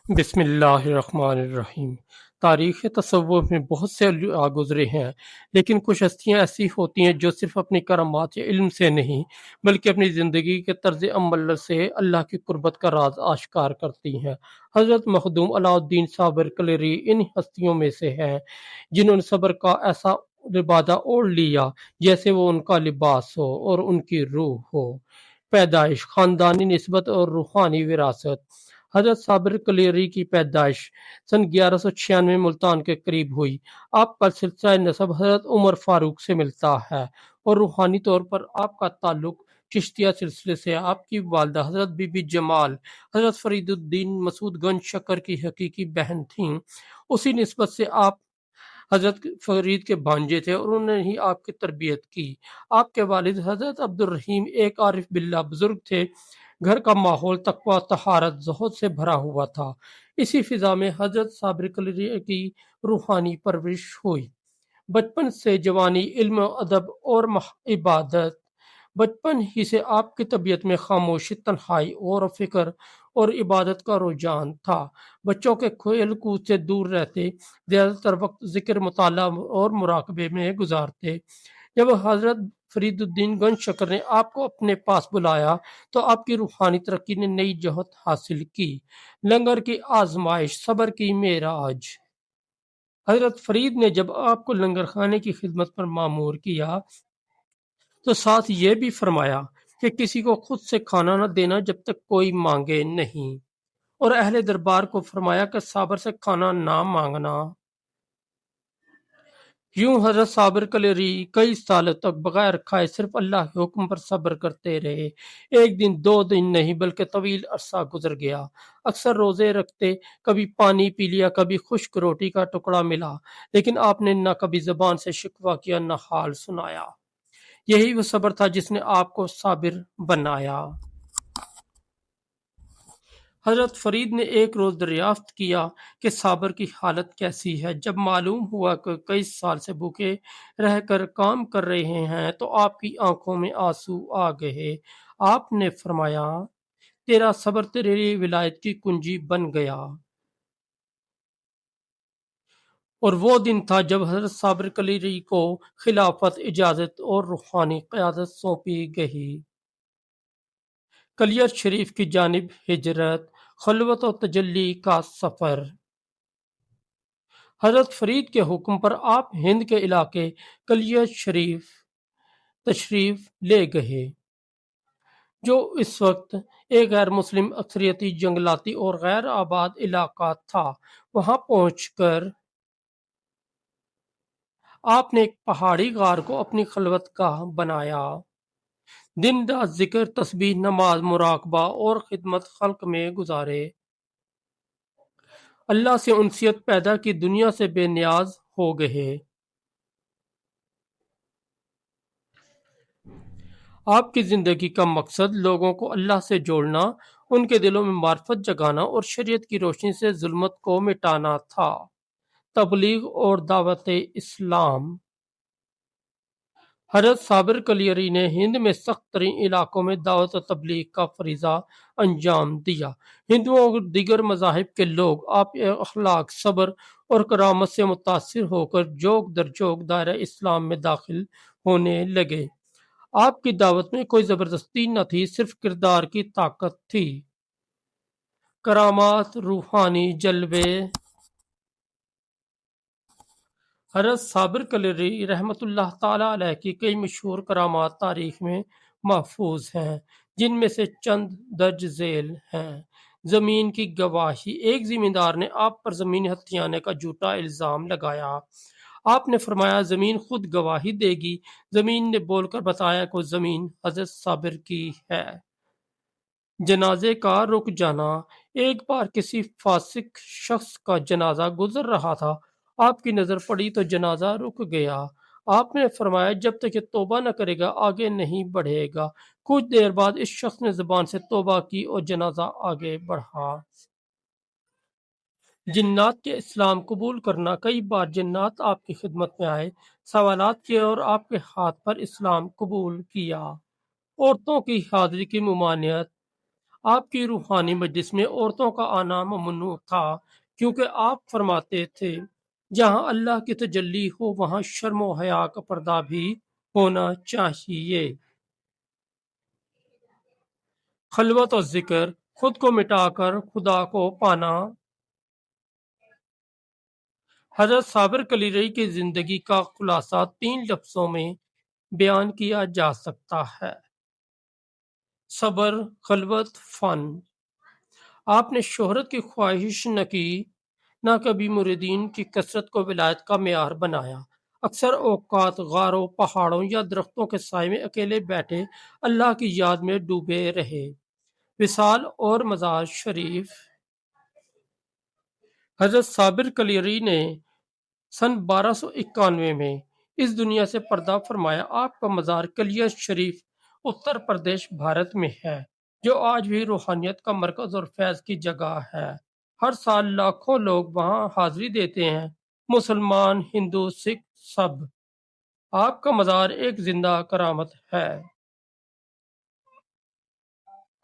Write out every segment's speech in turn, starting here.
بسم اللہ الرحمن الرحیم۔ تاریخ تصوف میں بہت سے لوگ گزرے ہیں، لیکن کچھ ہستیاں ایسی ہوتی ہیں جو صرف اپنی کرامات یا علم سے نہیں بلکہ اپنی زندگی کے طرز عمل سے اللہ کی قربت کا راز آشکار کرتی ہیں۔ حضرت مخدوم علاء الدین صابر کلری ان ہستیوں میں سے ہیں جنہوں نے صبر کا ایسا لبادہ اوڑھ لیا جیسے وہ ان کا لباس ہو اور ان کی روح ہو۔ پیدائش، خاندانی نسبت اور روحانی وراثت۔ حضرت صابر کلیری کی پیدائش سن 1196 ملتان کے قریب ہوئی۔ آپ کا سلسلہ نسب حضرت عمر فاروق سے ملتا ہے اور روحانی طور پر آپ کا تعلق چشتیہ سلسلے سے۔ آپ کی والدہ حضرت بی بی جمال حضرت فرید الدین مسعود گنج شکر کی حقیقی بہن تھیں۔ اسی نسبت سے آپ حضرت فرید کے بھانجے تھے اور انہوں نے ہی آپ کی تربیت کی۔ آپ کے والد حضرت عبد الرحیم ایک عارف باللہ بزرگ تھے۔ گھر کا ماحول تقویٰ، طہارت، زہد سے بھرا ہوا تھا۔ اسی فضا میں حضرت صابر کلری کی روحانی پرورش ہوئی۔ بچپن سے جوانی، علم و ادب اور عبادت۔ بچپن ہی سے آپ کی طبیعت میں خاموشی، تنہائی اور فکر اور عبادت کا رجحان تھا۔ بچوں کے کھیل کود سے دور رہتے، زیادہ تر وقت ذکر، مطالعہ اور مراقبے میں گزارتے۔ جب حضرت فرید الدین گنج شکر نے آپ کو اپنے پاس بلایا تو آپ کی روحانی ترقی نے نئی جہت حاصل کی۔ لنگر کی آزمائش، صبر کی معراج۔ حضرت فرید نے جب آپ کو لنگر خانے کی خدمت پر مامور کیا تو ساتھ یہ بھی فرمایا کہ کسی کو خود سے کھانا نہ دینا جب تک کوئی مانگے نہیں، اور اہل دربار کو فرمایا کہ صابر سے کھانا نہ مانگنا۔ یوں حضرت صابر کلری کئی سالوں تک بغیر کھائے صرف اللہ کے حکم پر صبر کرتے رہے۔ ایک دن، 2 دن نہیں بلکہ طویل عرصہ گزر گیا۔ اکثر روزے رکھتے، کبھی پانی پی لیا، کبھی خشک روٹی کا ٹکڑا ملا، لیکن آپ نے نہ کبھی زبان سے شکوہ کیا، نہ حال سنایا۔ یہی وہ صبر تھا جس نے آپ کو صابر بنایا۔ حضرت فرید نے ایک روز دریافت کیا کہ صابر کی حالت کیسی ہے۔ جب معلوم ہوا کہ کئی سال سے بھوکے رہ کر کام کر رہے ہیں تو آپ کی آنکھوں میں آنسو آ گئے۔ آپ نے فرمایا، تیرا صبر تیری ولایت کی کنجی بن گیا۔ اور وہ دن تھا جب حضرت صابر کلیری کو خلافت، اجازت اور روحانی قیادت سونپی گئی۔ کلیت شریف کی جانب ہجرت، خلوت و تجلی کا سفر۔ حضرت فرید کے حکم پر آپ ہند کے علاقے کلیت شریف تشریف لے گئے، جو اس وقت ایک غیر مسلم اکثریتی جنگلاتی اور غیر آباد علاقہ تھا۔ وہاں پہنچ کر آپ نے ایک پہاڑی غار کو اپنی خلوت گاہ بنایا۔ دن رات ذکر، تسبیح، نماز، مراقبہ اور خدمت خلق میں گزارے۔ اللہ سے انسیت پیدا کی، دنیا سے بے نیاز ہو گئے۔ آپ کی زندگی کا مقصد لوگوں کو اللہ سے جوڑنا، ان کے دلوں میں معرفت جگانا اور شریعت کی روشنی سے ظلمت کو مٹانا تھا۔ تبلیغ اور دعوت اسلام۔ حضرت صابر کلیری نے ہند میں سخت ترین علاقوں میں دعوت و تبلیغ کا فریضہ انجام دیا۔ ہندوؤں اور دیگر مذاہب کے لوگ آپ کے اخلاق، صبر اور کرامت سے متاثر ہو کر جوگ در جوگ دائرہ اسلام میں داخل ہونے لگے۔ آپ کی دعوت میں کوئی زبردستی نہ تھی، صرف کردار کی طاقت تھی۔ کرامات، روحانی جلوے۔ حضرت صابر کلری رحمۃ اللہ تعالی علیہ کی کئی مشہور کرامات تاریخ میں محفوظ ہیں، جن میں سے چند درج ذیل ہیں۔ زمین کی گواہی۔ ایک زمیندار نے آپ پر زمین ہتھیانے کا جھوٹا الزام لگایا۔ آپ نے فرمایا، زمین خود گواہی دے گی۔ زمین نے بول کر بتایا کہ وہ زمین حضرت صابر کی ہے۔ جنازے کا رک جانا۔ ایک بار کسی فاسق شخص کا جنازہ گزر رہا تھا، آپ کی نظر پڑی تو جنازہ رک گیا۔ آپ نے فرمایا، جب تک یہ توبہ نہ کرے گا آگے نہیں بڑھے گا۔ کچھ دیر بعد اس شخص نے زبان سے توبہ کی اور جنازہ آگے بڑھا۔ جنات کے اسلام قبول کرنا۔ کئی بار جنات آپ کی خدمت میں آئے، سوالات کیے اور آپ کے ہاتھ پر اسلام قبول کیا۔ عورتوں کی حاضری کی ممانعت۔ آپ کی روحانی مجلس میں عورتوں کا آنا ممنوع تھا کیونکہ آپ فرماتے تھے جہاں اللہ کی تجلی ہو وہاں شرم و حیا کا پردہ بھی ہونا چاہیے۔ خلوت اور ذکر، خود کو مٹا کر خدا کو پانا۔ حضرت صابر کلیرئی کی زندگی کا خلاصہ 3 لفظوں میں بیان کیا جا سکتا ہے: صبر، خلوت، فن۔ آپ نے شہرت کی خواہش نہ کی، نہ کبھی مریدین کی کثرت کو ولایت کا معیار بنایا۔ اکثر اوقات غاروں، پہاڑوں یا درختوں کے سائے میں اکیلے بیٹھے اللہ کی یاد میں ڈوبے رہے۔ وصال اور مزار شریف۔ حضرت صابر کلیری نے سن 1291 میں اس دنیا سے پردہ فرمایا۔ آپ کا مزار کلیہ شریف اتر پردیش بھارت میں ہے، جو آج بھی روحانیت کا مرکز اور فیض کی جگہ ہے۔ ہر سال لاکھوں لوگ وہاں حاضری دیتے ہیں، مسلمان، ہندو، سکھ، سب۔ آپ کا مزار ایک زندہ کرامت ہے۔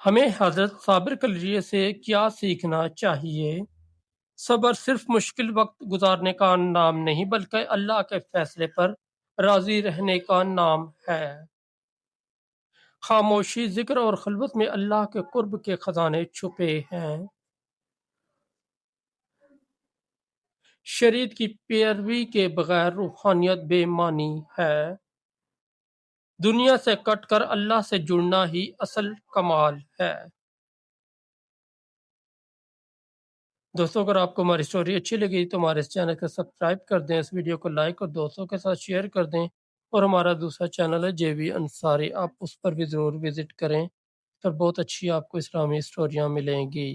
ہمیں حضرت صابر کلیری سے کیا سیکھنا چاہیے؟ صبر صرف مشکل وقت گزارنے کا نام نہیں بلکہ اللہ کے فیصلے پر راضی رہنے کا نام ہے۔ خاموشی، ذکر اور خلوت میں اللہ کے قرب کے خزانے چھپے ہیں۔ شریعت کی پیروی کے بغیر روحانیت بے معنی ہے۔ دنیا سے کٹ کر اللہ سے جڑنا ہی اصل کمال ہے۔ دوستوں اگر آپ کو ہماری سٹوری اچھی لگی تو ہمارے اس چینل کو سبسکرائب کر دیں، اس ویڈیو کو لائک اور دوستوں کے ساتھ شیئر کر دیں، اور ہمارا دوسرا چینل ہے JB انصاری، آپ اس پر بھی ضرور وزٹ کریں، تو بہت اچھی آپ کو اسلامی سٹوریاں ملیں گی۔